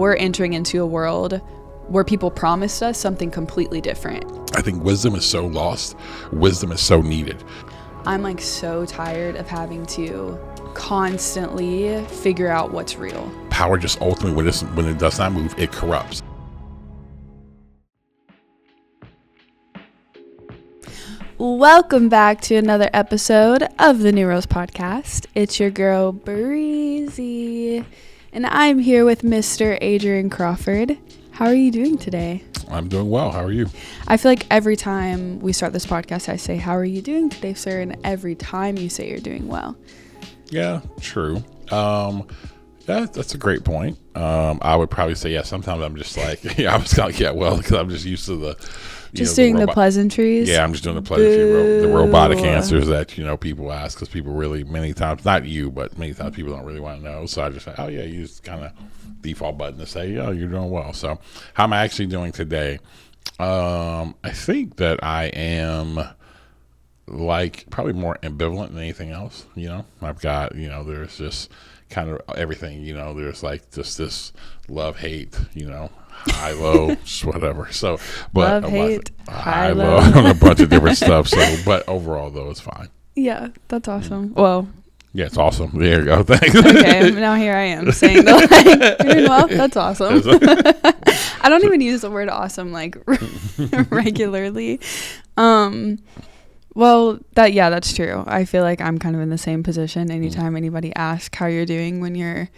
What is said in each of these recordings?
We're entering into a world where people promised us something completely different. I think wisdom is so lost. Wisdom is so needed. I'm like so tired of having to constantly figure out what's real. Power just ultimately, when it does not move, it corrupts. Welcome back to another episode of the New Rose Podcast. It's your girl Breezy, and I'm here with Mr. Adrian Crawford. How are you doing today? I'm doing well. How are you? I feel like every time we start this podcast, I say, "How are you doing today, sir?" And every time you say you're doing well. Yeah, true. Yeah, that's a great point. I would probably say, yeah, sometimes I'm just like, I was kind of, because I'm just used to the, doing the pleasantries. Yeah, I'm just doing the pleasantry, the robotic answers that, people ask, because people really, many times, not you, but many times people don't really want to know. So I just say, oh yeah, you just kind of default button to say, oh, you're doing well. So how am I actually doing today? I think that I am like probably more ambivalent than anything else. I've got, there's just kind of everything, there's like just this love, hate, high, low, just whatever. So, but love, hate, high, low, a bunch of different stuff. So, but overall though, it's fine. Yeah, that's awesome. Well, yeah, it's awesome. There you go. Thanks. Okay, now here I am saying that, like, doing well. That's awesome. I don't even use the word awesome like regularly. Well, that's true. I feel like I'm kind of in the same position. Anytime anybody asks how you're doing when you're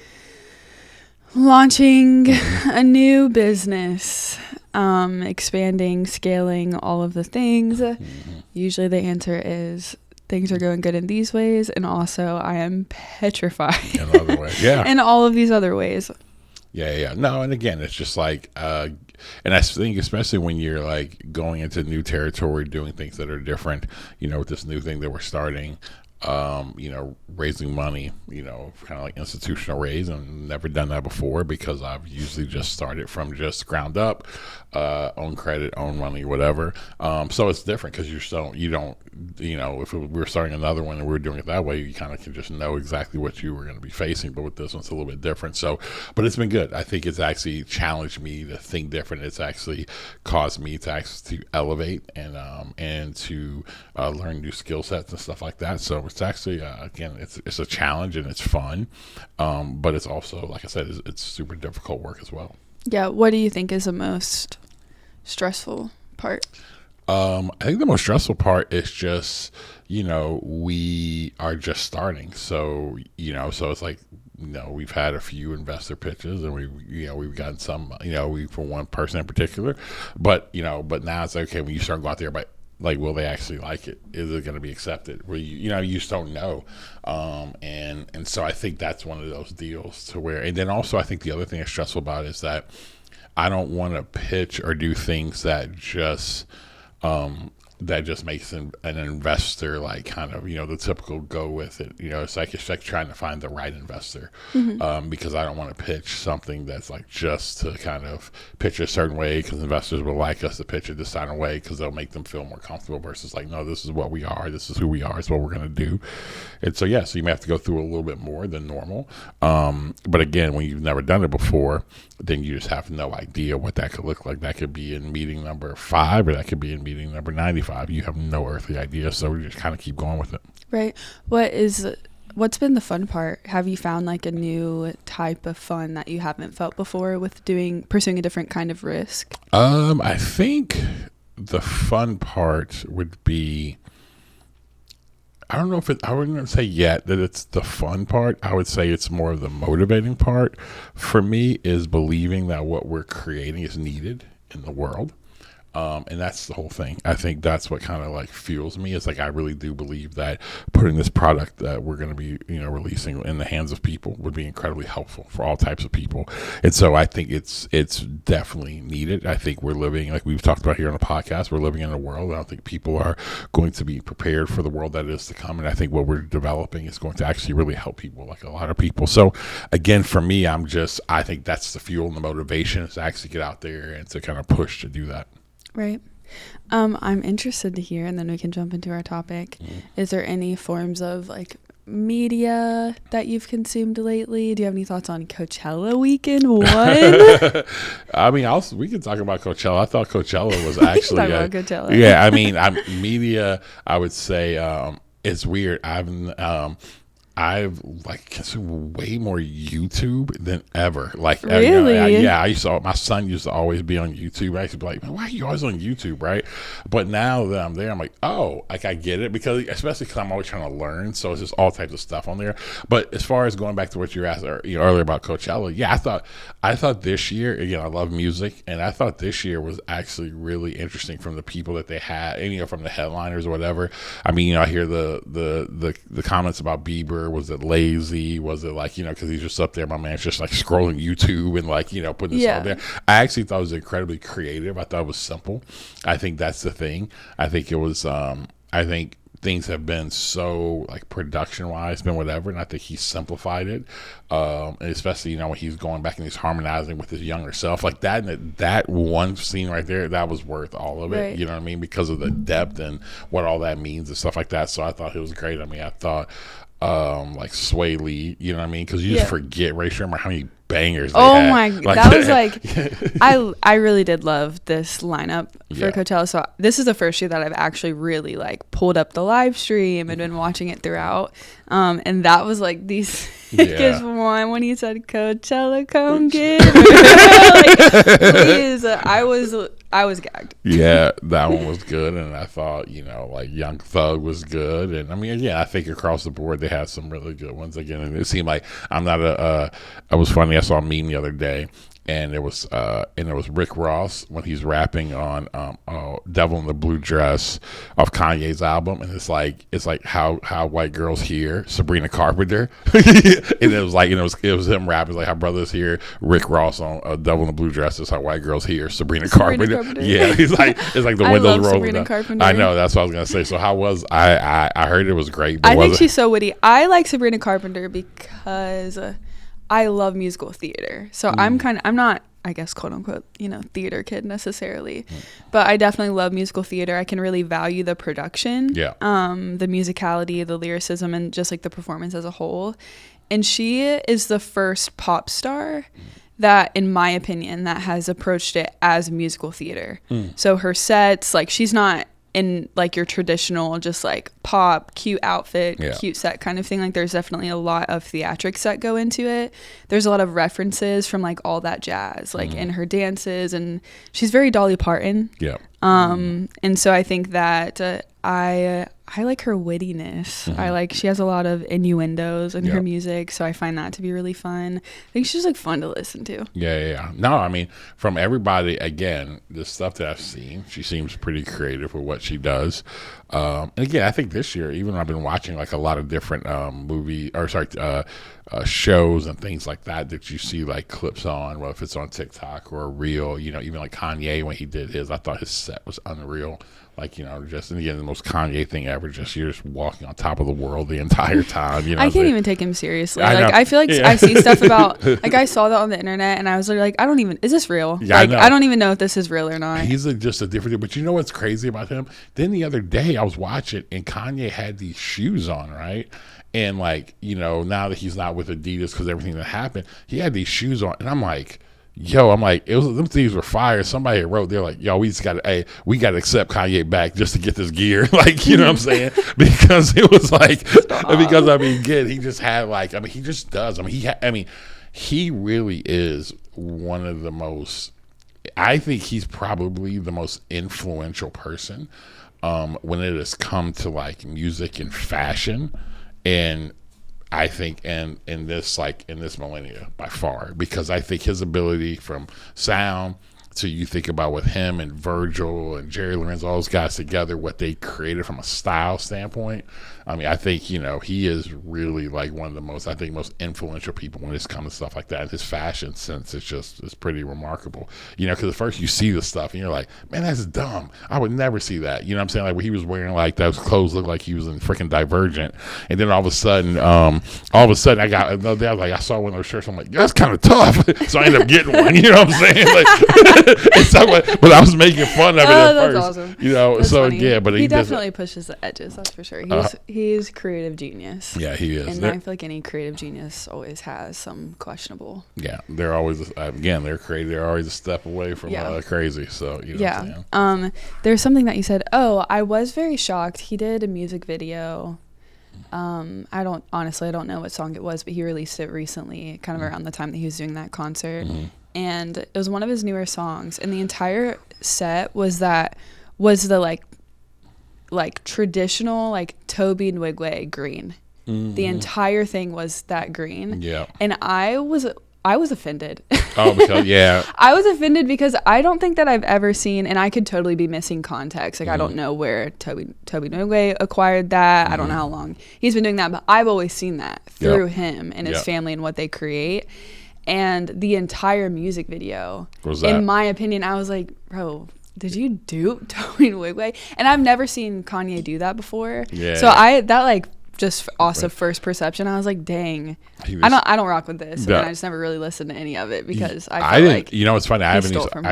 launching a new business, expanding, scaling, all of the things, usually the answer is things are going good in these ways, and also I am petrified in other ways. Yeah. in all of these other ways. Yeah. No, and again, it's just like, and I think especially when you're like going into new territory, doing things that are different, with this new thing that we're starting, raising money, kind of like institutional raise, and never done that before because I've usually just started from just ground up, own credit, own money, whatever. So it's different because if we were starting another one and we were doing it that way, you kind of can just know exactly what you were going to be facing. But with this one, it's a little bit different. So, but it's been good. I think it's actually challenged me to think different. It's actually caused me to elevate and to learn new skill sets and stuff like that. So it's actually, again, it's a challenge and it's fun. But it's also, like I said, it's super difficult work as well. Yeah. What do you think is the most stressful part? I think the most stressful part is just, we are just starting. So, so it's like, we've had a few investor pitches and we've gotten some, for one person in particular, but now it's okay when you start going out there, but like, will they actually like it? Is it going to be accepted? Where you just don't know. And so I think that's one of those deals to where, and then also I think the other thing that's stressful about it is that I don't want to pitch or do things that just makes an investor like kind of, the typical go with it. It's like trying to find the right investor, because I don't want to pitch something that's like just to kind of pitch a certain way because investors will like us to pitch it this certain way because they'll make them feel more comfortable versus like, no, this is what we are. This is who we are. It's what we're going to do. And so, so you may have to go through a little bit more than normal. But again, when you've never done it before, then you just have no idea what that could look like. That could be in meeting number 5 or that could be in meeting number 95. You have no earthly idea, so we just kind of keep going with it. Right. What's been the fun part? Have you found like a new type of fun that you haven't felt before with pursuing a different kind of risk? I think the fun part would be, I wouldn't say yet that it's the fun part. I would say it's more of the motivating part for me is believing that what we're creating is needed in the world. And that's the whole thing. I think that's what kind of like fuels me. It's like I really do believe that putting this product that we're going to be, releasing in the hands of people would be incredibly helpful for all types of people. And so I think it's definitely needed. I think we're living, like we've talked about here on the podcast, we're living in a world. I don't think people are going to be prepared for the world that is to come. And I think what we're developing is going to actually really help people, like a lot of people. So again, for me, I think that's the fuel and the motivation is to actually get out there and to kind of push to do that. Right. I'm interested to hear, and then we can jump into our topic. Is there any forms of like media that you've consumed lately? Do you have any thoughts on Coachella weekend one? I mean, we can talk about Coachella. I thought Coachella was actually about Coachella. Yeah, I mean, media, I would say it's weird. I've like consumed way more YouTube than ever. Like, really? My son used to always be on YouTube. I used to be like, man, why are you always on YouTube, right? But now that I'm there, I'm like, oh, like I get it, because especially because I'm always trying to learn. So it's just all types of stuff on there. But as far as going back to what you asked earlier about Coachella, yeah, I thought this year, again, I love music, and I thought this year was actually really interesting from the people that they had, and from the headliners or whatever. I mean, I hear the comments about Bieber. Was it lazy? Was it like, because he's just up there, my man's just like scrolling YouTube and like, putting this out there. I actually thought it was incredibly creative. I thought it was simple. I think that's the thing. I think it was, I think things have been so like production wise, been whatever, and I think he simplified it. And especially, when he's going back and he's harmonizing with his younger self, like that, and that one scene right there, that was worth all of it. Right. You know what I mean? Because of the depth and what all that means and stuff like that. So I thought it was great. I mean, I thought, like Sway Lee, you know what I mean? Because you just forget, Ray Sherman, how many bangers they had. My, like, that was like, I really did love this lineup for Coachella. So this is the first year that I've actually really like pulled up the live stream and been watching it throughout. And that was like the sickest one when he said, Coachella, come get it. Like, please, I was gagged. Yeah, that one was good. And I thought, like Young Thug was good. And I mean, again, I think across the board, they had some really good ones again. And it seemed like it was funny. I saw a meme the other day, and it was Rick Ross when he's rapping on "Devil in the Blue Dress" off Kanye's album, and it's like how white girls hear Sabrina Carpenter, and it was him rapping like how brothers hear Rick Ross on "Devil in the Blue Dress" is how white girls hear Sabrina Carpenter. Yeah, it's like the windows rolling. Sabrina Carpenter. I know, that's what I was gonna say. So how was I heard it was great. But I think she's so witty. I like Sabrina Carpenter because I love musical theater. So I'm not, I guess, quote unquote, theater kid necessarily, but I definitely love musical theater. I can really value the production, the musicality, the lyricism, and just like the performance as a whole. And she is the first pop star that, in my opinion, that has approached it as musical theater. So her sets, like, she's not in like your traditional just like pop, cute outfit, cute set kind of thing. Like, there's definitely a lot of theatrics that go into it. There's a lot of references from like all that jazz, like in her dances, and she's very Dolly Parton. And so I think that I like her wittiness. She has a lot of innuendos in her music, so I find that to be really fun. I think she's like fun to listen to. Yeah. No, I mean, from everybody, again, the stuff that I've seen, she seems pretty creative with what she does. And again, I think this year, even I've been watching like a lot of different shows and things like that you see like clips on, whether if it's on TikTok or a reel, even like Kanye when he did his, I thought his set was unreal. Like, just, and again, the most Kanye thing ever, you're just walking on top of the world the entire time. I can't even take him seriously. I feel like I see stuff about, like, I saw that on the internet and I was like, is this real? Yeah, I don't even know if this is real or not. He's just a different, but you know what's crazy about him? Then the other day I was watching and Kanye had these shoes on, right? And like, now that he's not with Adidas because everything that happened, he had these shoes on, and I'm like, them things were fire. Somebody wrote, they're like, we gotta accept Kanye back just to get this gear. Like, you know what I'm saying? Because it was like, because he just had like, he just does. He really is one of the most, I think he's probably the most influential person when it has come to like music and fashion. And I think in this millennia by far, because I think his ability from sound to, you think about with him and Virgil and Jerry Lorenzo, all those guys together, what they created from a style standpoint. I think, he is really like one of the most influential people when it comes to stuff like that. And his fashion sense is pretty remarkable, because at first you see the stuff and you're like, man, that's dumb. I would never see that. You know what I'm saying? Like when he was wearing like those clothes looked like he was in freaking Divergent. And then all of a sudden I got another day, I saw one of those shirts. I'm like, that's kind of tough. So I ended up getting one. You know what I'm saying? Like, But I was making fun of it at that's first. awesome. You know, That's so funny. yeah, but he definitely pushes the edges. That's for sure. He's creative genius. Yeah, he is. And I feel like any creative genius always has some questionable. Yeah, they're always they're crazy. They're always a step away from crazy. So you know what I'm saying? There's something that you said. Oh, I was very shocked. He did a music video. I don't know what song it was, but he released it recently, kind of around the time that he was doing that concert. And it was one of his newer songs, and the entire set was the like traditional like Toby Nwigwe green. The entire thing was that green. Yeah. And I was offended. Oh, because I was offended because I don't think that I've ever seen, and I could totally be missing context. Like I don't know where Toby Nwigwe acquired that. I don't know how long he's been doing that, but I've always seen that through him and his family and what they create. And the entire music video, in my opinion, I was like, bro, did you dupe Toby Nwigwe? And I've never seen Kanye do that before. Yeah. So just also first perception, I was like, dang, I don't rock with this. And I just never really listened to any of it because I didn't, like, you know, it's funny. I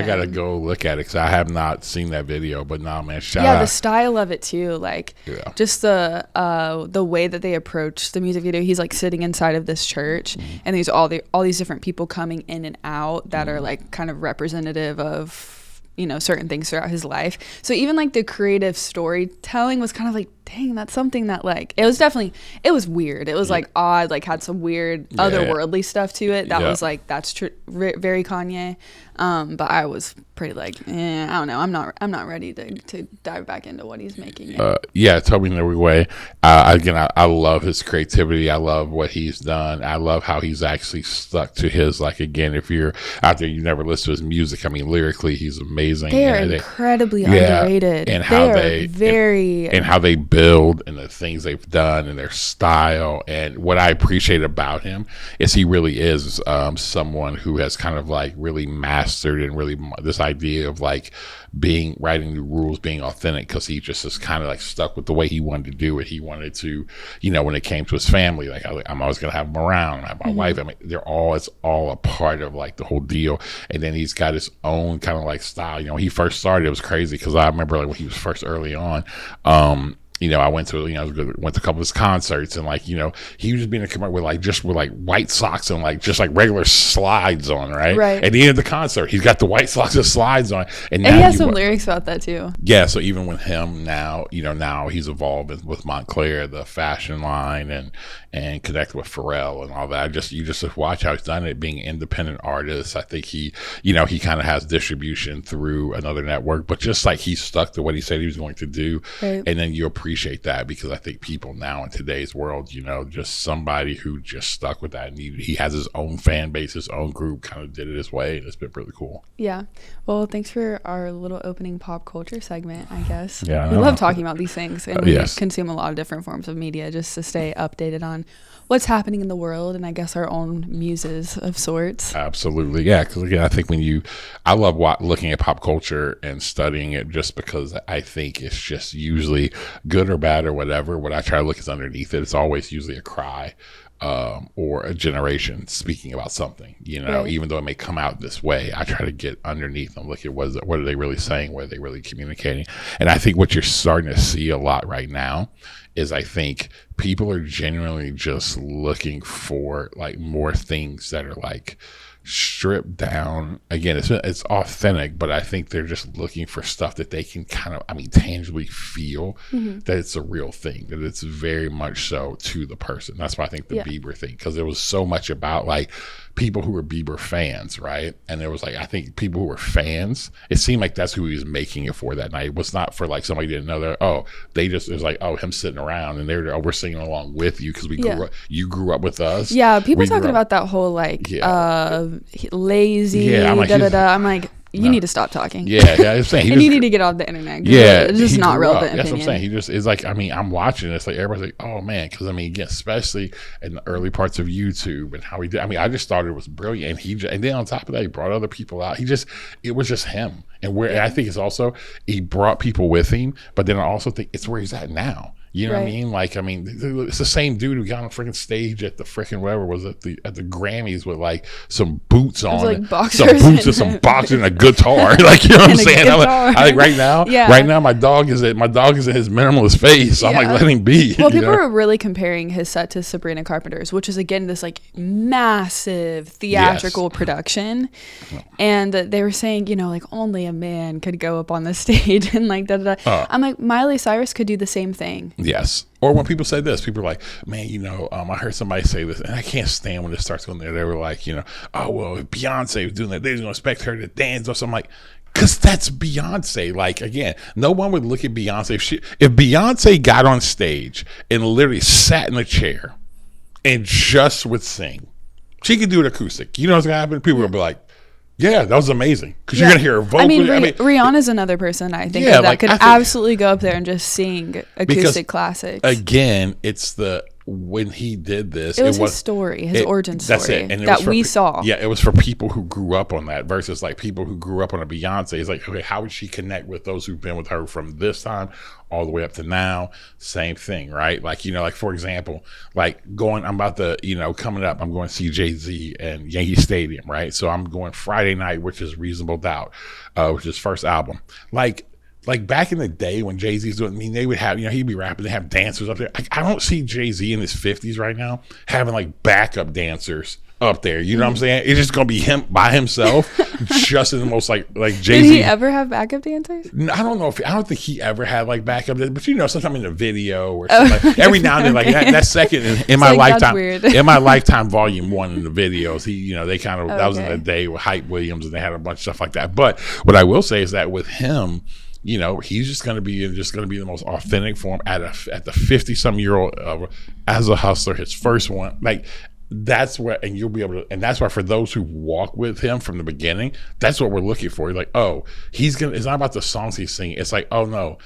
got to go look at it because I have not seen that video, but nah, man, shout out. The style of it too. Like just the way that they approach the music video. He's like sitting inside of this church and there's all these different people coming in and out that are like kind of representative of, you know, certain things throughout his life. So even like the creative storytelling was kind of like, dang, that's something that like, it was weird. It was like odd, like had some weird otherworldly stuff to it. That was like, that's very Kanye. But I was pretty like, I don't know. I'm not ready to dive back into what he's making. Toby Nwigwe. Again, I love his creativity. I love what he's done. I love how he's actually stuck to his, like, again, if you're out there, you never listen to his music. I mean, lyrically, he's amazing. They are incredibly underrated. And how and how they build and the things they've done and their style. And what I appreciate about him is he really is someone who has kind of like really mastered and really this idea of like writing new rules, being authentic, because he just is kind of like stuck with the way he wanted to do it. He wanted to, you know, when it came to his family, like I'm always going to have him around. I have my wife. I mean, it's all a part of like the whole deal. And then he's got his own kind of like style. You know, when he first started, it was crazy because I remember like when he was first early on, you know, I went to a couple of his concerts and like, you know, he was just being a commercial with like white socks and like just like regular slides on, right? At the end of the concert, he's got the white socks and slides on. And he has some lyrics about that too. Yeah. So even with him now, you know, now he's evolved with Montclair, the fashion line and connect with Pharrell and all that. You just watch how he's done it, being an independent artist. I think he kind of has distribution through another network, but just like he stuck to what he said he was going to do. Right. And then you appreciate that because I think people now in today's world, you know, just somebody who just stuck with that and he has his own fan base, his own group, kind of did it his way. And it's been really cool. Yeah. Well, thanks for our little opening pop culture segment, I guess. Yeah. We love talking about these things and we consume a lot of different forms of media just to stay updated on what's happening in the world and I guess our own muses of sorts. Absolutely. Yeah. Because again, I think I love looking at pop culture and studying it just because I think it's just usually good or bad or whatever. What I try to look is underneath it. It's always usually a cry or a generation speaking about something, you know, even though it may come out this way. I try to get underneath and look at what are they really saying? What are they really communicating? And I think what you're starting to see a lot right now is I think people are genuinely just looking for like more things that are like stripped down. Again, it's authentic, but I think they're just looking for stuff that they can kind of, tangibly feel that it's a real thing, that it's very much so to the person. That's why I think the Bieber thing, because there was so much about like people who were Bieber fans, right? And there was like, I think people who were fans, it seemed like that's who he was making it for that night. It was not for like somebody didn't know that, it was like, him sitting around and they're we're singing along with you because we grew up, you grew up with us. Yeah, people talking about that whole like lazy, I'm like, you need to stop talking. Yeah, I'm saying. And you need to get off the internet. It's just not relevant. That's what I'm saying. He just is like, I'm watching this. Like everybody's like, oh man, because again, especially in the early parts of YouTube and how he did. I just thought it was brilliant. And then on top of that, he brought other people out. It was just him. And I think it's also he brought people with him. But then I also think it's where he's at now. You know what I mean? Like, I mean, it's the same dude who got on freaking stage at the freaking whatever was at the Grammys with like some boots on, like boxers, some boots and some boxers and a guitar. Like, you know what I'm saying? I think right now my dog is in his minimalist phase. So I'm like, let him be. Well, people were really comparing his set to Sabrina Carpenter's, which is again this like massive theatrical production, and they were saying, you know, like only a man could go up on the stage and like I'm like, Miley Cyrus could do the same thing. Yes. Or when people say this, people are like, man, you know, I heard somebody say this, and I can't stand when it starts going there. They were like, you know, oh, well, if Beyonce was doing that, they're going to expect her to dance or something. Like, because that's Beyonce. Like, again, no one would look at Beyonce. If Beyonce got on stage and literally sat in a chair and just would sing, she could do it acoustic. You know what's going to happen? People would be like, yeah, that was amazing. Because you're going to hear her vocally. I mean, Rihanna's another person I think that could absolutely go up there and just sing acoustic classics. Again, it's when he did this, it was his story, his origin story. That's it. And that we saw. Yeah, it was for people who grew up on that versus like people who grew up on a Beyonce. It's like, okay, how would she connect with those who've been with her from this time all the way up to now? Same thing, right? Like, you know, like for example, like I'm about to, you know, coming up, I'm going to see Jay-Z and Yankee Stadium, right? So I'm going Friday night, which is Reasonable Doubt, which is his first album. Like back in the day when Jay-Z's doing, I mean, they would have, you know, he'd be rapping, they have dancers up there. I don't see Jay-Z in his 50s right now having like backup dancers up there. You know what I'm saying? It's just gonna be him by himself, just in the most like Jay-Z. Did he ever have backup dancers? I don't know I don't think he ever had like backup, but you know, sometime in a video or something. Like, every now and then, like that second in my lifetime, in my lifetime, volume 1 in the videos, he, you know, they kind of that was in the day with Hype Williams and they had a bunch of stuff like that. But what I will say is that with him, you know, he's just going to be the most authentic form at the 50-some-year-old as a hustler. His first one, like that's where, and you'll be able to, and that's why for those who walk with him from the beginning, that's what we're looking for. You're like, oh, it's not about the songs he's singing. It's like, oh no,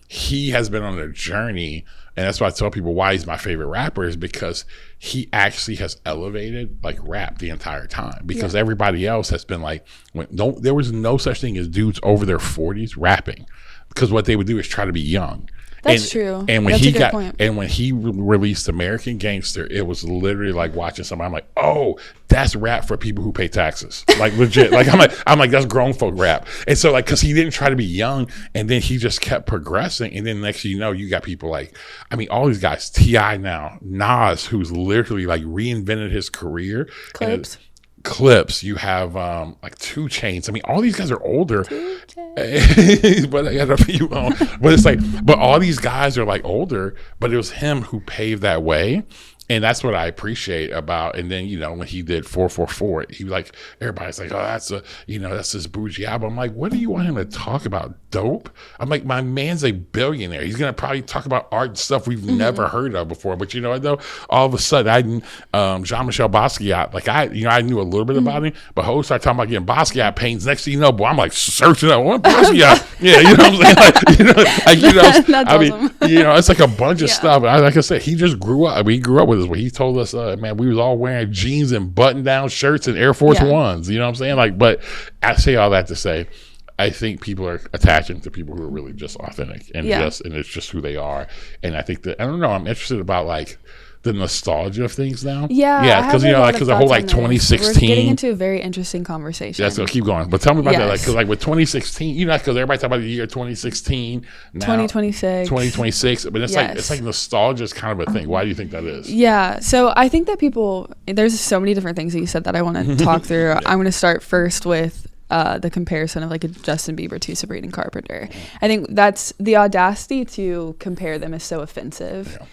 he has been on a journey. And that's why I tell people why he's my favorite rapper is because he actually has elevated like rap the entire time. Because everybody else has been like, there was no such thing as dudes over their 40s rapping, because what they would do is try to be young. That's true. And when when he released American Gangster, it was literally like watching somebody. I'm like, oh, that's rap for people who pay taxes. Like legit. Like I'm like that's grown folk rap. And so like, because he didn't try to be young, and then he just kept progressing. And then next thing you know, you got people like, I mean, all these guys, T.I. now, Nas, who's literally like reinvented his career. Clips. You have like 2 Chainz. I mean, all these guys are older, but I got a few on. But it's like, but all these guys are like older. But it was him who paved that way, and that's what I appreciate about. And then, you know, when he did 444, he was like, everybody's like, oh, that's this bougie album. I'm like, what do you want him to talk about? Dope? I'm like, my man's a billionaire. He's gonna probably talk about art and stuff we've never heard of before. But you know, I know all of a sudden, Jean-Michel Basquiat, like I knew a little bit about him, but Ho started talking about getting Basquiat paintings. Next thing you know, boy, I'm like searching up what Basquiat. Yeah, you know what I'm saying? That's awesome. You know, it's like a bunch of stuff. Like I said, he just grew up. I mean, he grew up with us. Where he told us, man, we was all wearing jeans and button-down shirts and Air Force Ones. You know what I'm saying? Like, but I say all that to say, I think people are attaching to people who are really just authentic and it's just who they are. And I think that, I don't know, I'm interested about like the nostalgia of things now. Yeah, because you know, like because the whole like 2016. We're getting into a very interesting conversation. Yeah, so keep going. But tell me about that, like because like with 2016, you know, because everybody talk about the year 2016, now 2026. But it's like nostalgia is kind of a thing. Why do you think that is? Yeah, so I think that there's so many different things that you said that I want to talk through. I'm going to start first with the comparison of like a Justin Bieber to Sabrina Carpenter. I think that's the audacity to compare them is so offensive. Yeah.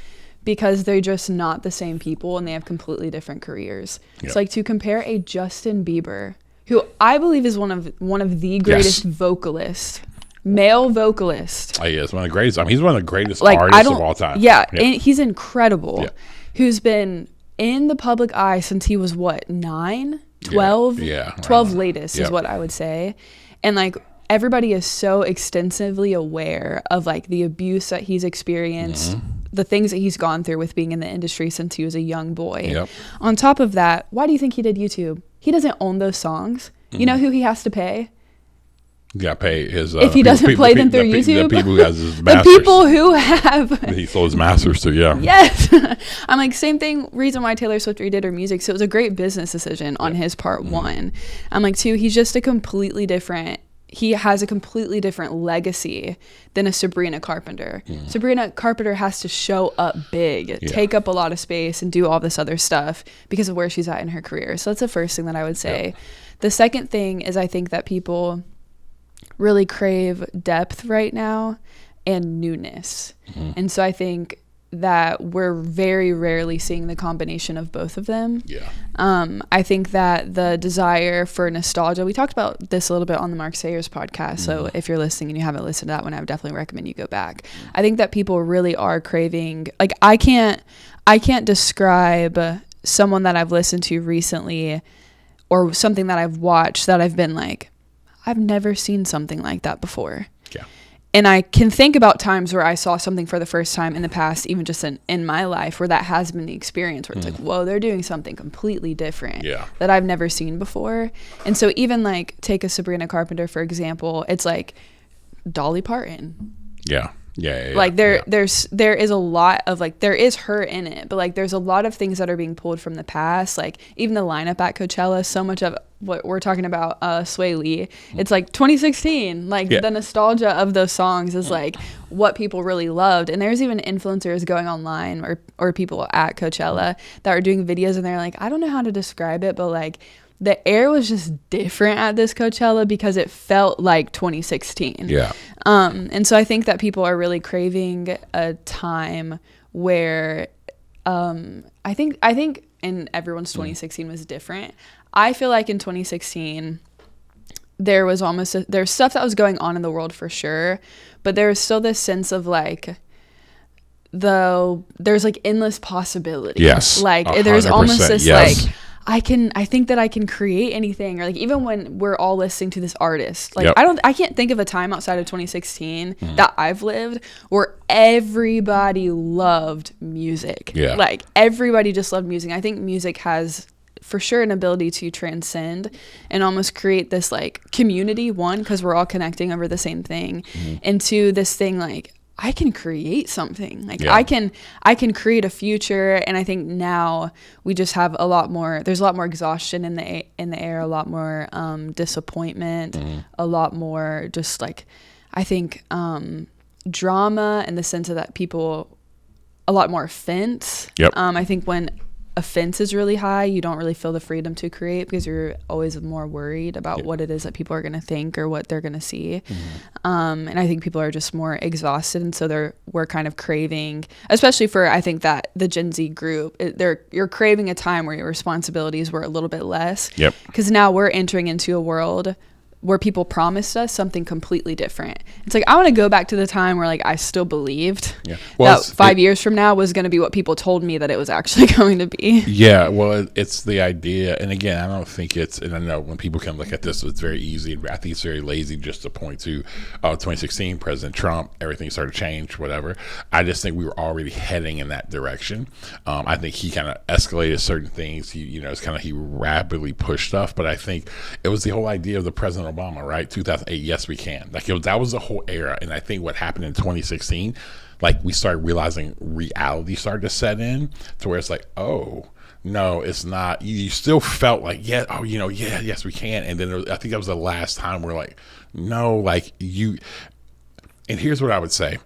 Because they're just not the same people and they have completely different careers. Yep. So like to compare a Justin Bieber, who I believe is one of the greatest vocalists, male vocalist. Oh, yeah, it's one of the greatest. I mean, he's one of the greatest artists of all time. Yeah, and he's incredible. Yeah. Who's been in the public eye since he was what, 9, 12? Yeah. 12 latest is what I would say. And like everybody is so extensively aware of like the abuse that he's experienced. The things that he's gone through with being in the industry since he was a young boy. Yep. On top of that, why do you think he did YouTube? He doesn't own those songs. You know who he has to pay? got paid his if he doesn't play them through YouTube. The people who has his The masters. people who have He sold his masters to, yeah. Yes. I'm like, same thing, reason why Taylor Swift redid her music. So it was a great business decision on his part, one. I'm like, two, he has a completely different legacy than a Sabrina Carpenter. Sabrina Carpenter has to show up big, take up a lot of space, and do all this other stuff because of where she's at in her career. So that's the first thing that I would say. Yeah. The second thing is I think that people really crave depth right now and newness. And so I think that we're very rarely seeing the combination of both of them. Yeah. I think that the desire for nostalgia, we talked about this a little bit on the Mark Sayers podcast. So if you're listening and you haven't listened to that one, I would definitely recommend you go back. I think that people really are craving, like, I can't describe someone that I've listened to recently or something that I've watched that I've been like, I've never seen something like that before. Yeah. And I can think about times where I saw something for the first time in the past, even just in my life, where that has been the experience, where it's like, whoa, they're doing something completely different that I've never seen before. And so even like take a Sabrina Carpenter, for example, it's like Dolly Parton. Yeah. Like there is a lot of like, there is her in it, but like there's a lot of things that are being pulled from the past. Like even the lineup at Coachella, so much of what we're talking about, Sway Lee, it's like 2016, like the nostalgia of those songs is like what people really loved. And there's even influencers going online or people at Coachella that are doing videos and they're like, I don't know how to describe it, but like the air was just different at this Coachella because it felt like 2016. Yeah. And so I think that people are really craving a time where I think and everyone's 2016 was different. I feel like in 2016 there was there's stuff that was going on in the world for sure, but there was still this sense of like there's like endless possibilities. Yes. Like there's almost this like I think that I can create anything, or like even when we're all listening to this artist, like I can't think of a time outside of 2016 that I've lived where everybody loved music. Yeah. Like everybody just loved music. I think music has for sure an ability to transcend and almost create this like community, one, because we're all connecting over the same thing, and two, this thing like I can create something. Like I can create a future. And I think now we just have there's a lot more exhaustion in the air, a lot more disappointment, a lot more just like, I think drama in the sense of that people, a lot more offense. Yep. I think when offense is really high, you don't really feel the freedom to create because you're always more worried about what it is that people are going to think or what they're going to see. And I think people are just more exhausted, and so we're kind of craving, especially for I think that the Gen Z group, you're craving a time where your responsibilities were a little bit less. Yep. Because now we're entering into a world where people promised us something completely different. It's like, I want to go back to the time where like I still believed that 5 years from now was going to be what people told me that it was actually going to be. Yeah, well, it's the idea. And again, I don't think and I know when people can look at this, it's very easy. I think it's very lazy just to point to 2016, President Trump, everything started to change, whatever. I just think we were already heading in that direction. I think he kind of escalated certain things. He rapidly pushed stuff, but I think it was the whole idea of the President Obama, right? 2008, yes, we can. Like that was the whole era. And I think what happened in 2016, like we started realizing reality started to set in to where it's like, oh, no, it's not. You still felt like, yes, we can. And then I think that was the last time we're like, no, like you. And here's what I would say.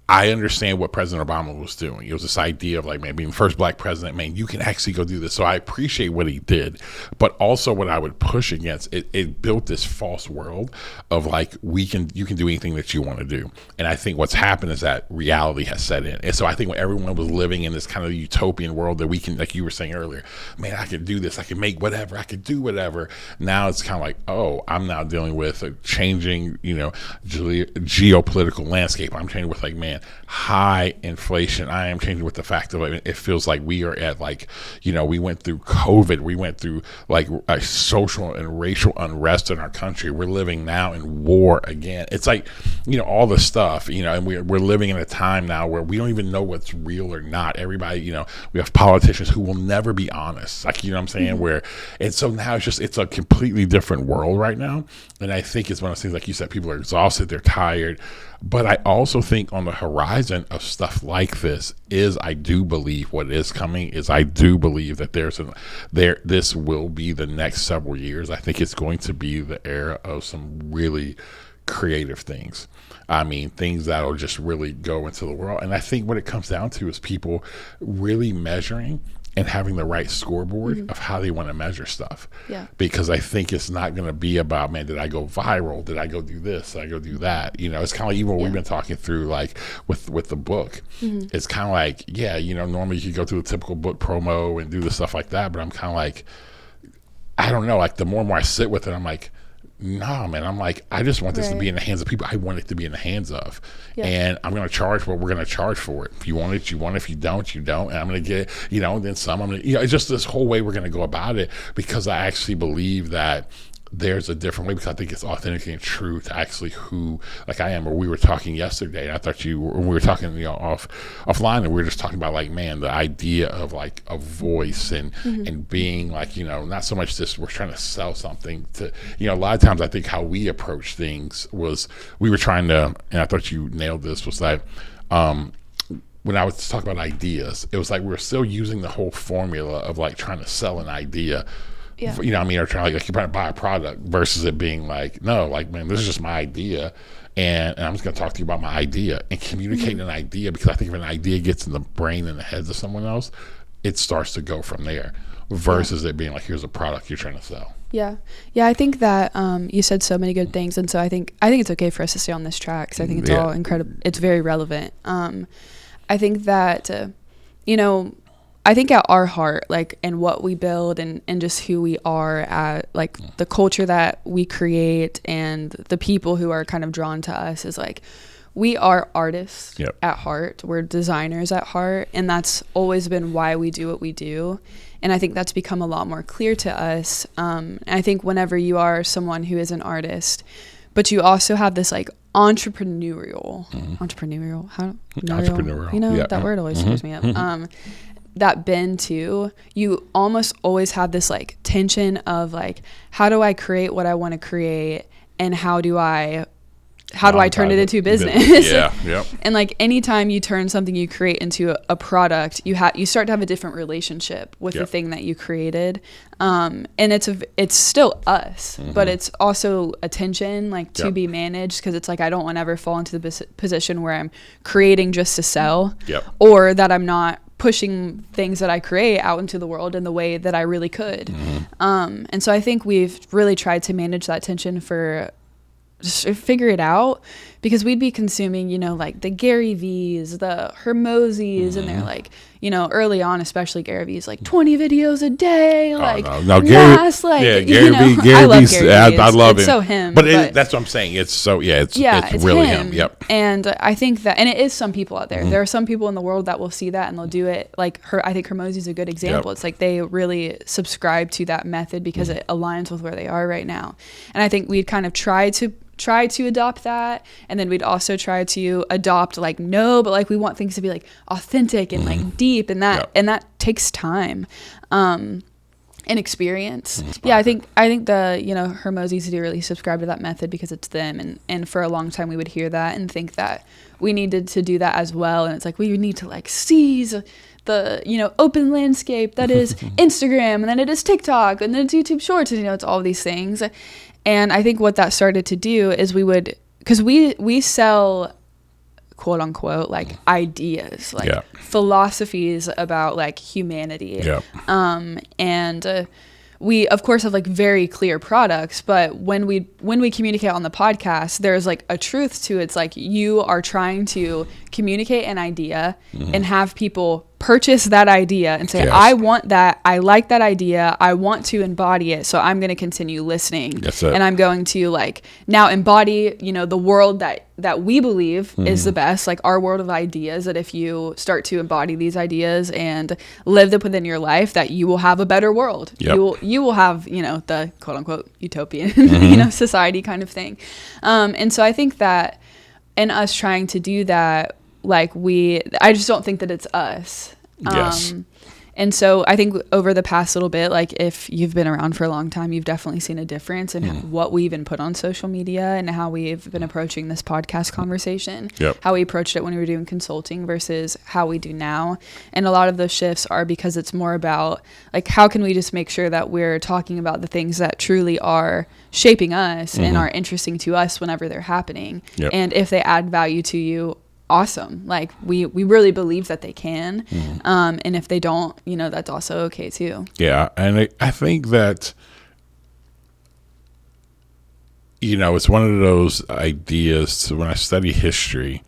I understand what President Obama was doing. It was this idea of like, man, being the first black president, man, you can actually go do this. So I appreciate what he did. But also what I would push against, it built this false world of like, you can do anything that you want to do. And I think what's happened is that reality has set in. And so I think when everyone was living in this kind of utopian world that we can, like you were saying earlier, man, I can do this. I can make whatever. I can do whatever. Now it's kind of like, oh, I'm now dealing with a changing, geopolitical landscape. I'm changing with like, man, man, high inflation. I am changing with the fact of it feels like we are at like, we went through COVID. We went through like a social and racial unrest in our country. We're living now in war again. It's like, all the stuff, and we're living in a time now where we don't even know what's real or not. Everybody, we have politicians who will never be honest. Like, what I'm saying? And so now it's a completely different world right now. And I think it's one of those things, like you said, people are exhausted, they're tired. But I also think on the horizon of stuff like this I do believe what is coming is I do believe that this will be the next several years. I think it's going to be the era of some really creative things. I mean, things that'll just really go into the world. And I think what it comes down to is people really measuring and having the right scoreboard of how they want to measure stuff. Yeah. Because I think it's not going to be about, man, did I go viral? Did I go do this? Did I go do that? It's kind of like even what we've been talking through, like with the book. It's kind of like, normally you could go through the typical book promo and do the stuff like that. But I'm kind of like, I don't know, like the more and more I sit with it, I'm like, no, man, I'm like, I just want this to be in the hands of people I want it to be in the hands of. Yeah. And I'm going to charge what we're going to charge for it. If you want it, you want it. If you don't, you don't. And I'm going to get, then some, I'm going to, it's just this whole way we're going to go about it, because I actually believe that there's a different way, because I think it's authentic and true to actually who, like I am. Or we were talking yesterday, and I thought we were talking, offline, and we were just talking about like, man, the idea of like a voice and being like, not so much this, we're trying to sell something to, a lot of times I think how we approach things was we were trying to, and I thought you nailed this, was that, when I was talking about ideas, it was like we were still using the whole formula of like trying to sell an idea. Yeah. Or trying like you're trying to buy a product versus it being like, no, like, man, this is just my idea. And I'm just going to talk to you about my idea and communicating an idea, because I think if an idea gets in the brain and the heads of someone else, it starts to go from there versus it being like, here's a product you're trying to sell. Yeah. Yeah. I think that you said so many good things. And so I think it's okay for us to stay on this track, because I think it's all incredible. It's very relevant. I think that, I think at our heart, like, and what we build and just who we are at, like, the culture that we create and the people who are kind of drawn to us is like, we are artists at heart. We're designers at heart. And that's always been why we do what we do. And I think that's become a lot more clear to us. And I think whenever you are someone who is an artist, but you also have this like entrepreneurial, that word always screws me up. That bend to, you almost always have this like tension of like, how do I create what I want to create, and how do I turn it into business? Yeah. And like anytime you turn something you create into a product, you start to have a different relationship with the thing that you created. And it's still us, but it's also a tension like to be managed, because it's like, I don't want to ever fall into the position where I'm creating just to sell, or that I'm not pushing things that I create out into the world in the way that I really could. And so I think we've really tried to manage that tension for just figure it out, because we'd be consuming, like the Gary V's, the Hermosies, and they're like, early on, especially Gary V's, like 20 videos a day, like Gary V, I love Gary V. I love it's it. So him, but that's what I'm saying. It's so it's really him. Yep. And I think that, and it is some people out there. There are some people in the world that will see that and they'll do it. Like I think Hermosie's a good example. It's like they really subscribe to that method because it aligns with where they are right now. And I think we'd kind of try to adopt that, and then we'd also try to adopt like but like we want things to be like authentic and like deep, and that takes time and experience. I think the Hermosies do really subscribe to that method because it's them, and for a long time we would hear that and think that we needed to do that as well, and it's like we need to like seize the open landscape that is Instagram, and then it is TikTok, and then it's YouTube Shorts, and it's all these things. And I think what that started to do is because we sell quote unquote like ideas, like philosophies about like humanity. And we of course have like very clear products, but when we communicate on the podcast, there's like a truth to it. It's like you are trying to communicate an idea and have people purchase that idea and say, Yes. I want that. I like that idea. I want to embody it. So I'm going to continue listening. That's it. And I'm going to like now embody, you know, the world that we believe is the best, like our world of ideas, that if you start to embody these ideas and live them within your life, that you will have a better world. Yep. You will have, you know, the quote unquote utopian, you know, society kind of thing. And so I think that in us trying to do that, like I just don't think that it's us. Yes. And so I think over the past little bit, like if you've been around for a long time, you've definitely seen a difference in what we even put on social media and how we've been approaching this podcast conversation, how we approached it when we were doing consulting versus how we do now. And a lot of those shifts are because it's more about like, how can we just make sure that we're talking about the things that truly are shaping us and are interesting to us whenever they're happening. And if they add value to you, awesome. Like we really believe that they can. And if they don't, you know, that's also okay too. Yeah. And I think that, you know, it's one of those ideas when I study history,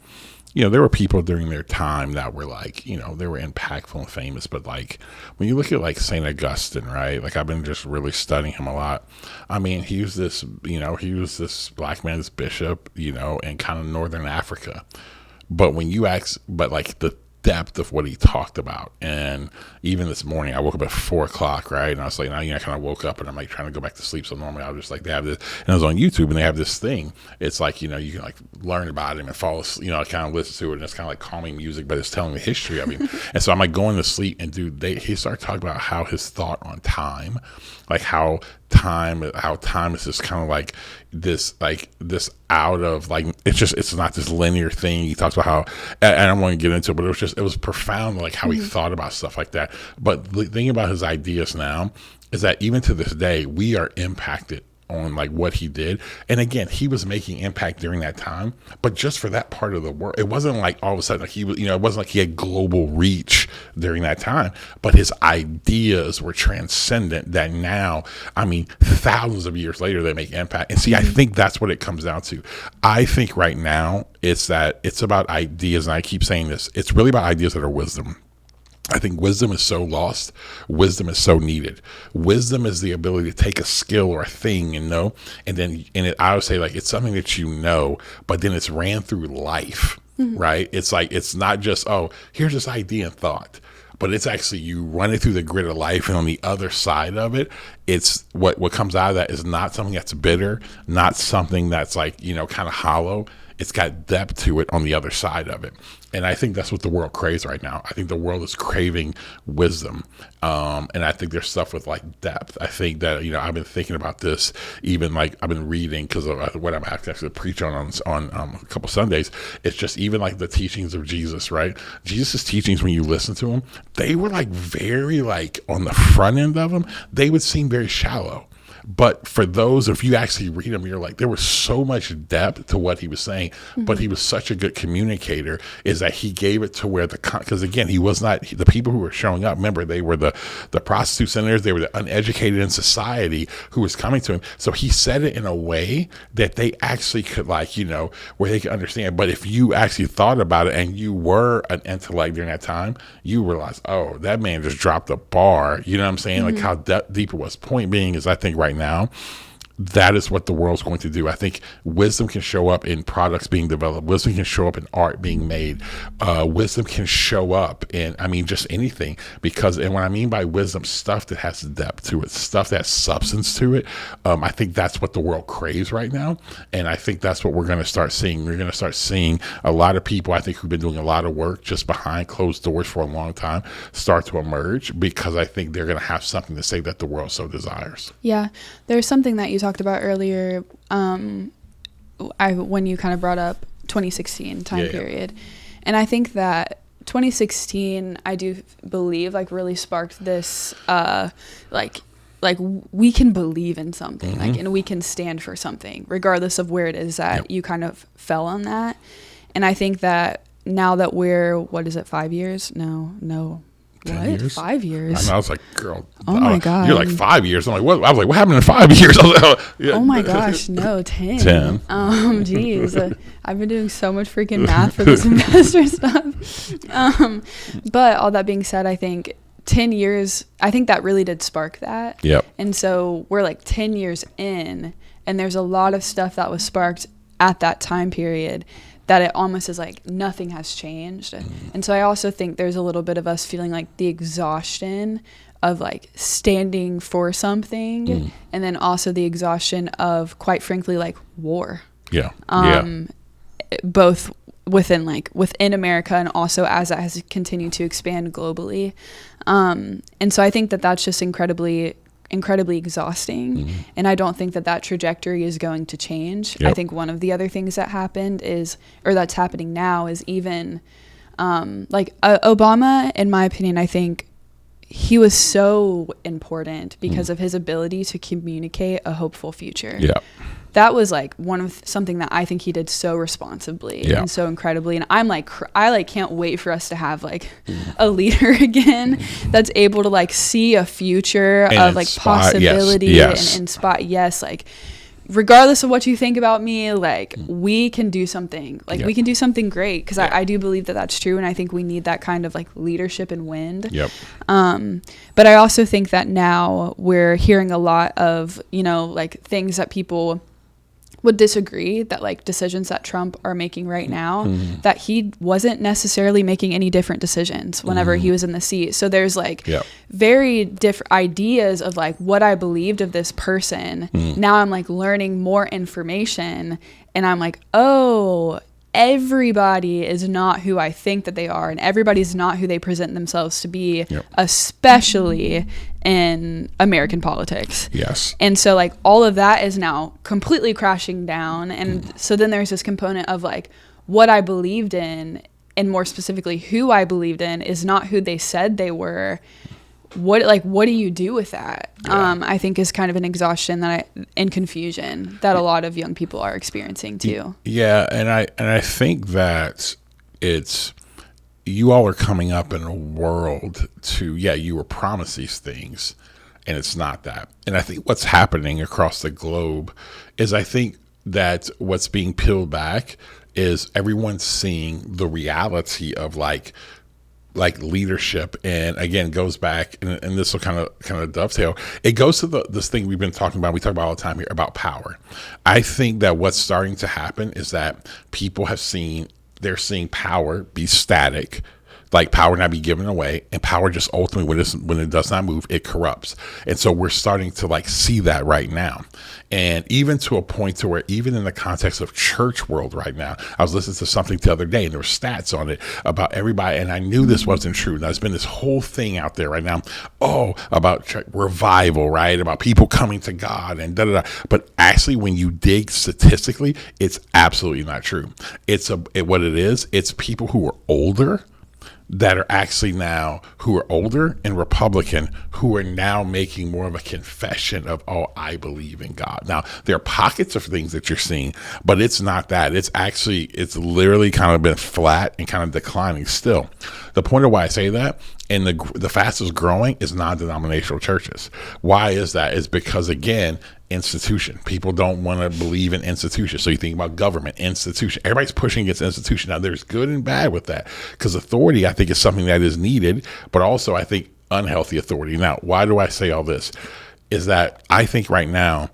you know, there were people during their time that were like, you know, they were impactful and famous, but like when you look at like St. Augustine, right? Like I've been just really studying him a lot. I mean, he was this black man, this bishop, you know, in kind of Northern Africa. But when you ask, but like the depth of what he talked about, and even this morning I woke up at 4:00, right? And I was like, now, you know, I kind of woke up and I'm like trying to go back to sleep. So normally I was just like, they have this, and I was on YouTube and they have this thing. It's like, you know, you can like learn about him and fall asleep, you know, I kind of listen to it and it's kind of like calming music, but it's telling the history of him. And so I'm like going to sleep, and dude, he started talking about how his thought on time, like how time is just kind of like this out of like, it's not this linear thing. He talks about how, and I don't want to get into it, but it was profound, like how he thought about stuff like that. But the thing about his ideas now is that even to this day, we are impacted on like what he did. And again, he was making impact during that time, but just for that part of the world. It wasn't like all of a sudden like he was, you know, it wasn't like he had global reach during that time, but his ideas were transcendent that now, I mean, thousands of years later, they make impact. And see, I think that's what it comes down to. I think right now it's about ideas. And I keep saying this, it's really about ideas that are wisdom. I think wisdom is so lost. Wisdom is so needed. Wisdom is the ability to take a skill or a thing and know, and then I would say like it's something that you know, but then it's ran through life, right? It's like it's not just, oh, here's this idea and thought, but it's actually you run it through the grid of life, and on the other side of it, it's what comes out of that is not something that's bitter, not something that's like, you know, kind of hollow. It's got depth to it on the other side of it. And I think that's what the world craves right now. I think the world is craving wisdom. And I think there's stuff with like depth. I think that, you know, I've been thinking about this, even like I've been reading because of what I'm actually preach on a couple Sundays. It's just even like the teachings of Jesus, right? Jesus's teachings, when you listen to them, they were like very like on the front end of them, they would seem very shallow. But for those, if you actually read them, you're like, there was so much depth to what he was saying, but he was such a good communicator, is that he gave it to where because again, he was not, the people who were showing up, remember, they were the prostitute centers, they were the uneducated in society who was coming to him. So he said it in a way that they actually could like, you know, where they could understand. But if you actually thought about it and you were an intellect during that time, you realize, oh, that man just dropped a bar. You know what I'm saying? Like how deep it was. Point being is, I think right now, that is what the world's going to do. I think wisdom can show up in products being developed. Wisdom can show up in art being made. Wisdom can show up in, I mean, just anything. Because, and what I mean by wisdom, stuff that has depth to it, stuff that has substance to it. I think that's what the world craves right now. And I think that's what we're going to start seeing. We're going to start seeing a lot of people, I think, who've been doing a lot of work just behind closed doors for a long time start to emerge, because I think they're going to have something to say that the world so desires. Yeah. There's something that you talked about earlier, when you kind of brought up 2016 time period. And I think that 2016, I do believe, like, really sparked this, like we can believe in something, like, and we can stand for something, regardless of where it is that you kind of fell on that. And I think that now that we're, 5 years? No. what? years? 5 years? I was like, girl. Oh my God. You're like 5 years. I'm like, what? I was like, what happened in 5 years? I was like, yeah. Oh my gosh, no, 10. 10. Geez. I've been doing so much freaking math for this investor stuff. But all that being said, I think 10 years, I think that really did spark that. Yep. And so we're like 10 years in, and there's a lot of stuff that was sparked at that time period that it almost is like nothing has changed. And so I also think there's a little bit of us feeling like the exhaustion of like standing for something, and then also the exhaustion of, quite frankly, like war. Yeah. Both within America and also as it has continued to expand globally. And so I think that that's just incredibly exhausting. And I don't think that trajectory is going to change. Yep. I think one of the other things that happened that's happening now is even Obama, in my opinion, I think he was so important because of his ability to communicate a hopeful future. Yeah. That was like something that I think he did so responsibly and so incredibly. And I'm like, I can't wait for us to have like a leader again that's able to like see a future and of like possibility and spot. Yes. Like, regardless of what you think about me, like we can do something, like we can do something great. Cause I do believe that that's true. And I think we need that kind of like leadership and wind. Yep. But I also think that now we're hearing a lot of, like things that people would disagree, that like decisions that Trump are making right now, that he wasn't necessarily making any different decisions whenever he was in the seat. So there's like very different ideas of like what I believed of this person. Now I'm like learning more information, and I'm like, oh, everybody is not who I think that they are, and everybody's not who they present themselves to be, especially in American politics. Yes. And so like all of that is now completely crashing down. And so then there's this component of like what I believed in, and more specifically who I believed in, is not who they said they were. What do you do with that? I think is kind of an exhaustion and confusion that a lot of young people are experiencing too. Yeah. And I think that it's, you all are coming up in a world you were promised these things, and it's not that. And I think what's happening across the globe is, I think that what's being peeled back is everyone's seeing the reality of like leadership. And again, goes back, and this will kind of dovetail. It goes to this thing we've been talking about. We talk about all the time here about power. I think that what's starting to happen is that people they're seeing power be static, like power not be given away, and power just ultimately, when it does not move, it corrupts. And so we're starting to like see that right now. And even to a point to where, even in the context of church world right now, I was listening to something the other day, and there were stats on it about everybody, and I knew this wasn't true. Now, there's been this whole thing out there right now, about revival, right? About people coming to God and da-da-da. But actually, when you dig statistically, it's absolutely not true. It's people who are older, that are actually now, who are older and Republican, who are now making more of a confession of, I believe in God. Now, there are pockets of things that you're seeing, but it's not that. It's literally kind of been flat and kind of declining still. The point of why I say that, and the fastest growing, is non-denominational churches. Why is that? Is because, again, institution. People don't want to believe in institutions. So you think about government, institution. Everybody's pushing against institution. Now, there's good and bad with that, because authority, I think, is something that is needed, but also I think unhealthy authority. Now, why do I say all this? Is that I think right now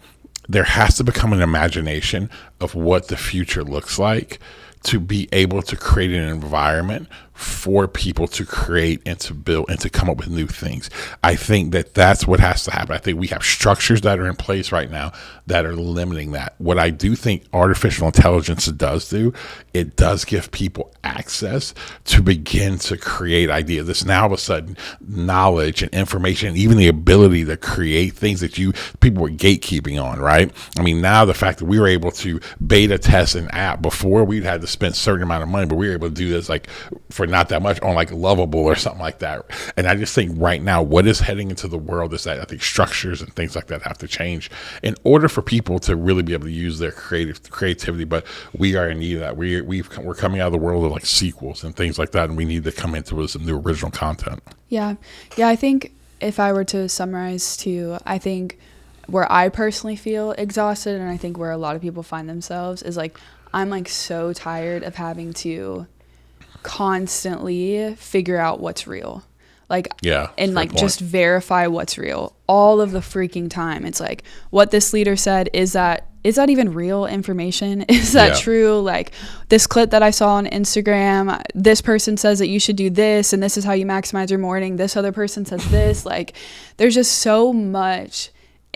there has to become an imagination of what the future looks like, to be able to create an environment for people to create and to build and to come up with new things. I think that that's what has to happen. I think we have structures that are in place right now that are limiting that. What I do think artificial intelligence does do, it does give people access to begin to create ideas. This now, all of a sudden, knowledge and information, and even the ability to create things that people were gatekeeping on, right? I mean, now the fact that we were able to beta test an app, before we'd had to spend a certain amount of money, but we were able to do this like for not that much on like Lovable or something like that. And I just think right now what is heading into the world is that I think structures and things like that have to change in order for people to really be able to use their creativity. But we are in need of that. We're coming out of the world of like sequels and things like that, and we need to come into with some new original content. Yeah. I think if I were to summarize too, I think where I personally feel exhausted, and I think where a lot of people find themselves, is like I'm like so tired of having to constantly figure out what's real. Like, and like just verify what's real all of the freaking time. It's like, what this leader said, is that even real information? Is that true? Like, this clip that I saw on Instagram, this person says that you should do this, and this is how you maximize your morning. This other person says this. Like, there's just so much,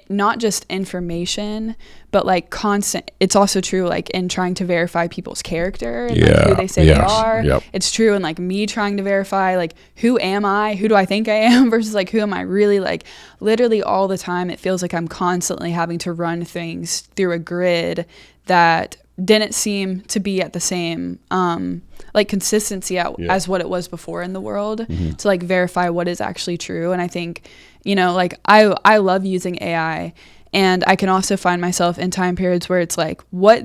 not just information, but like constant. It's also true like in trying to verify people's character and like who they say they are. It's true in like me trying to verify like who am I, who do I think I am, versus like who am I really. Like literally all the time it feels like I'm constantly having to run things through a grid that didn't seem to be at the same like consistency as what it was before in the world, to like verify what is actually true. And I think, you know, like I love using AI, and I can also find myself in time periods where it's like what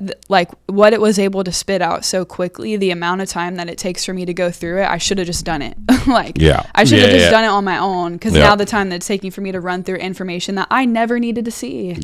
it was able to spit out so quickly, the amount of time that it takes for me to go through it, I should have just done it. I should have just done it on my own, because now the time that it's taking for me to run through information that I never needed to see.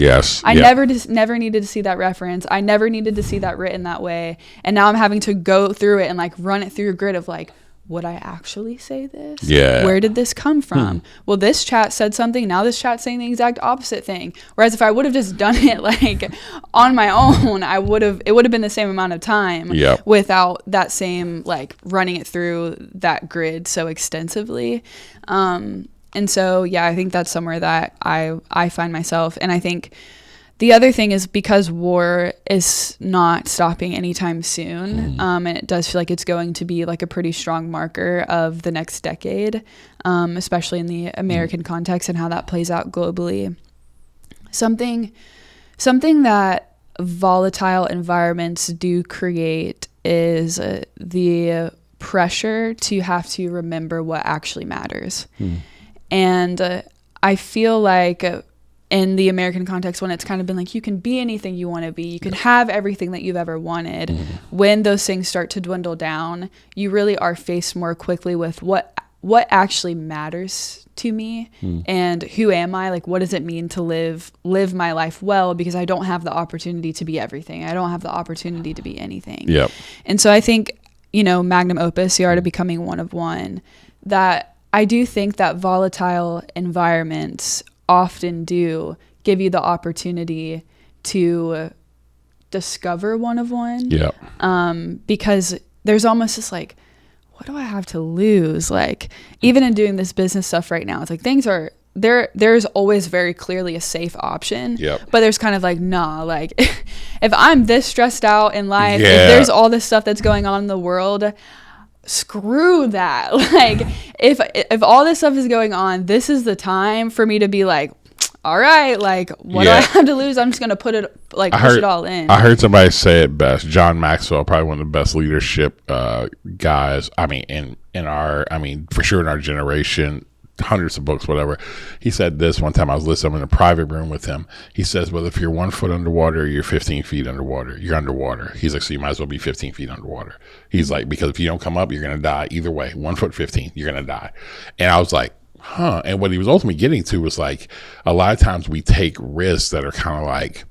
I never needed to see that reference. I never needed to see that written that way. And now I'm having to go through it and like run it through a grid of like, would I actually say this? Where did this come from? Well, this chat said something. Now this chat's saying the exact opposite thing. Whereas if I would have just done it like on my own, it would have been the same amount of time without that same like running it through that grid so extensively. And so, I think that's somewhere that I find myself. And I think the other thing is, because war is not stopping anytime soon, and it does feel like it's going to be like a pretty strong marker of the next decade, especially in the American context and how that plays out globally. Something that volatile environments do create is the pressure to have to remember what actually matters. And I feel like in the American context, when it's kind of been like, you can be anything you want to be, you can have everything that you've ever wanted, when those things start to dwindle down, you really are faced more quickly with what actually matters to me, and who am I? Like, what does it mean to live my life well, because I don't have the opportunity to be everything. I don't have the opportunity to be anything. And so I think, you know, magnum opus, you are to becoming one of one, that I do think that volatile environments often do give you the opportunity to discover one of one. Because there's almost this like, what do I have to lose? Like, even in doing this business stuff right now, it's like things are there's always very clearly a safe option, but there's kind of like, nah, like if I'm this stressed out in life, if there's all this stuff that's going on in the world, screw that. Like, if all this stuff is going on, this is the time for me to be like, all right, like, what do I have to lose? I'm just gonna push it all in. I heard somebody say it best. John Maxwell, probably one of the best leadership guys. I mean, for sure in our generation, hundreds of books, whatever. He said this one time. I was listening, I'm in a private room with him. He says, well, if you're 1 foot underwater, you're 15 feet underwater. You're underwater. He's like, so you might as well be 15 feet underwater. He's like, because if you don't come up, you're going to die either way. 1 foot 15, you're going to die. And I was like, huh. And what he was ultimately getting to was like, a lot of times we take risks that are kind of like,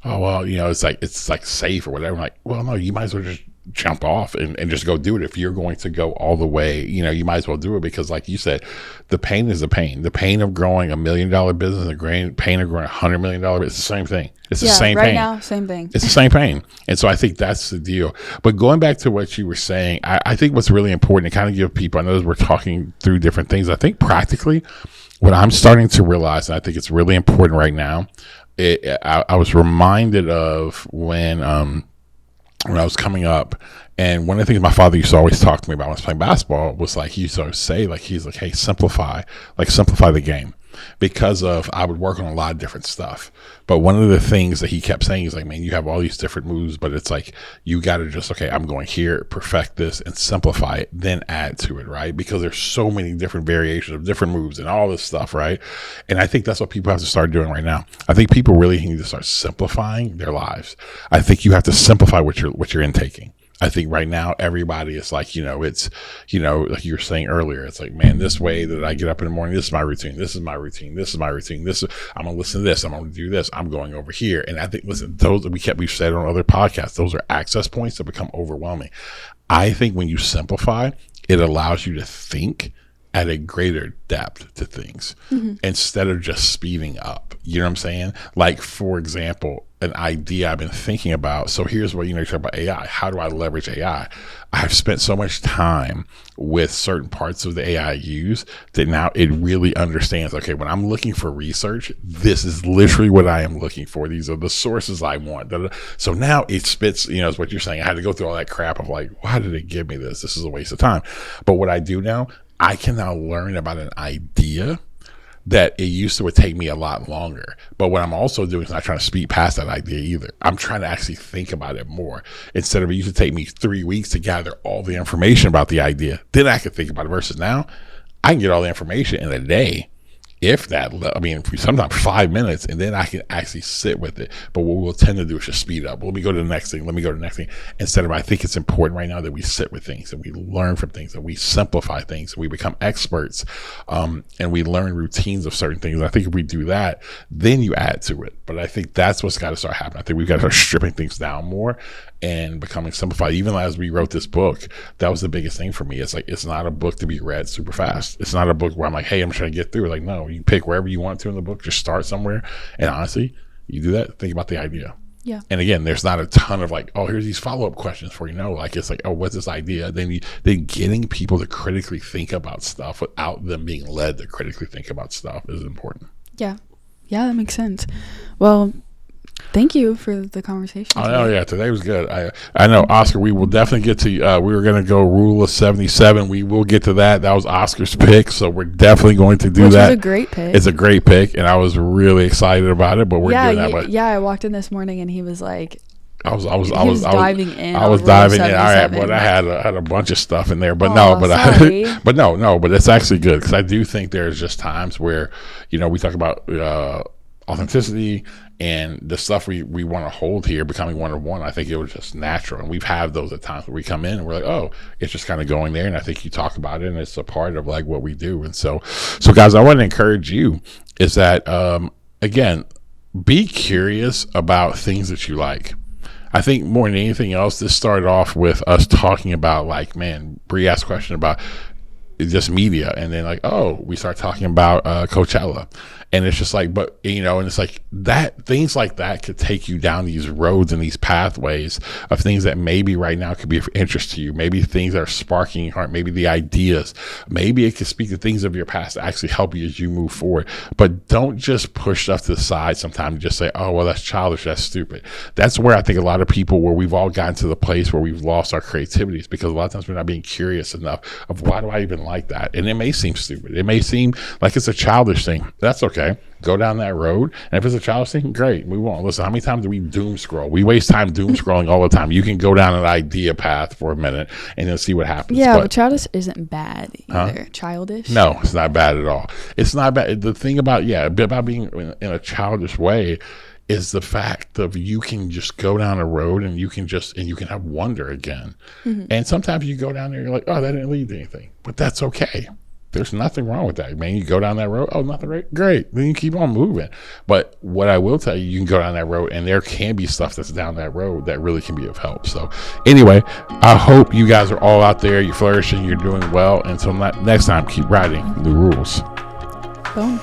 oh, well, you know, it's like safe or whatever. I'm like, well, no, you might as well just jump off and just go do it. If you're going to go all the way, you know, you might as well do it, because like you said, the pain is the pain of growing $1 million business, the pain of growing $100 million business. It's the same thing. It's the same pain. Right now, same thing. It's the same pain. And so I think that's the deal. But going back to what you were saying, I think what's really important to kind of give people, I know as we're talking through different things, I think practically what I'm starting to realize, and I think it's really important right now, I was reminded of when I was coming up, and one of the things my father used to always talk to me about when I was playing basketball was like, he used to always say, like, he's like, hey, simplify the game. because of I would work on a lot of different stuff. But one of the things that he kept saying is like, man, you have all these different moves, but it's like, you got to just, okay, I'm going here, perfect this and simplify it, then add to it, right? Because there's so many different variations of different moves and all this stuff, right? And I think that's what people have to start doing right now. I think people really need to start simplifying their lives. I think you have to simplify what you're intaking. I think right now everybody is like, it's, like you were saying earlier, it's like, man, this way that I get up in the morning, this is my routine. This is my routine. This is my routine. I'm going to listen to this. I'm going to do this. I'm going over here. And I think, listen, those we've said on other podcasts, those are access points that become overwhelming. I think when you simplify, it allows you to think at a greater depth to things instead of just speeding up. You know what I'm saying? Like, for example, an idea I've been thinking about. So here's what, you talk about AI. How do I leverage AI? I've spent so much time with certain parts of the AI I use that now it really understands, okay, when I'm looking for research, this is literally what I am looking for. These are the sources I want. So now it spits, is what you're saying. I had to go through all that crap of like, why did it give me this? This is a waste of time. But what I do now, I can now learn about an idea that it used to would take me a lot longer. But what I'm also doing is not trying to speed past that idea either. I'm trying to actually think about it more. Instead of it used to take me 3 weeks to gather all the information about the idea, then I could think about it, versus now I can get all the information in a day. If that, sometimes 5 minutes, and then I can actually sit with it. But what we'll tend to do is just speed up. Let me go to the next thing. Instead of, I think it's important right now that we sit with things and we learn from things and we simplify things and we become experts, and we learn routines of certain things. And I think if we do that, then you add to it. But I think that's what's got to start happening. I think we've got to start stripping things down more and becoming simplified. Even as we wrote this book, that was the biggest thing for me. It's like, it's not a book to be read super fast. It's not a book where I'm like, hey, I'm trying to get through. Like, no, you pick wherever you want to in the book, just start somewhere. And honestly, you do that, think about the idea. Yeah. And again, there's not a ton of like, oh, here's these follow-up questions for, like, it's like, oh, what's this idea? Then getting people to critically think about stuff without them being led to critically think about stuff is important. Yeah. Yeah, that makes sense. Well, thank you for the conversation. Oh, yeah, today was good. I know, Oscar, we will definitely get to, we were going to go rule of 77. We will get to that. That was Oscar's pick, so we're definitely going to do that. It's a great pick. It's a great pick, and I was really excited about it, but we're doing that. But I walked in this morning, and he was like, I was diving in. I was diving in. All right, but I had a bunch of stuff in there, but but it's actually good, because I do think there's just times where, we talk about authenticity and the stuff we want to hold here becoming one-on-one. I think it was just natural, and we've had those at times where we come in and we're like, oh, it's just kind of going there, and I think you talk about it, and it's a part of like what we do. And so guys, I want to encourage you is that again, be curious about things that you like. I think more than anything else, this started off with us talking about, like, man, Bree asked a question about just media, and then like, oh, we start talking about Coachella, and it's just like, but and it's like that, things like that could take you down these roads and these pathways of things that maybe right now could be of interest to you, maybe things that are sparking your heart, maybe the ideas, maybe it could speak to things of your past to actually help you as you move forward. But don't just push stuff to the side sometimes and just say, oh, well, that's childish, that's stupid. That's where I think a lot of people, where we've all gotten to the place where we've lost our creativity, is because a lot of times we're not being curious enough of, why do I even like that? And it may seem stupid, it may seem like it's a childish thing. That's okay. Go down that road, and if it's a childish thing, great, move on. Listen, how many times do we doom scroll? We waste time doom scrolling all the time. You can go down an idea path for a minute and then see what happens. Yeah, but childish isn't bad either. Childish? No, it's not bad at all. It's not bad. The thing about being in a childish way is the fact of, you can just go down a road and you can have wonder again. Mm-hmm. And sometimes you go down there and you're like, oh, that didn't lead to anything, but that's okay. There's nothing wrong with that, man. You go down that road, oh, nothing, right? Great. Then you keep on moving. But what I will tell you, you can go down that road, and there can be stuff that's down that road that really can be of help. So anyway, I hope you guys are all out there, you're flourishing, you're doing well. Until next time, keep writing new rules. Boom.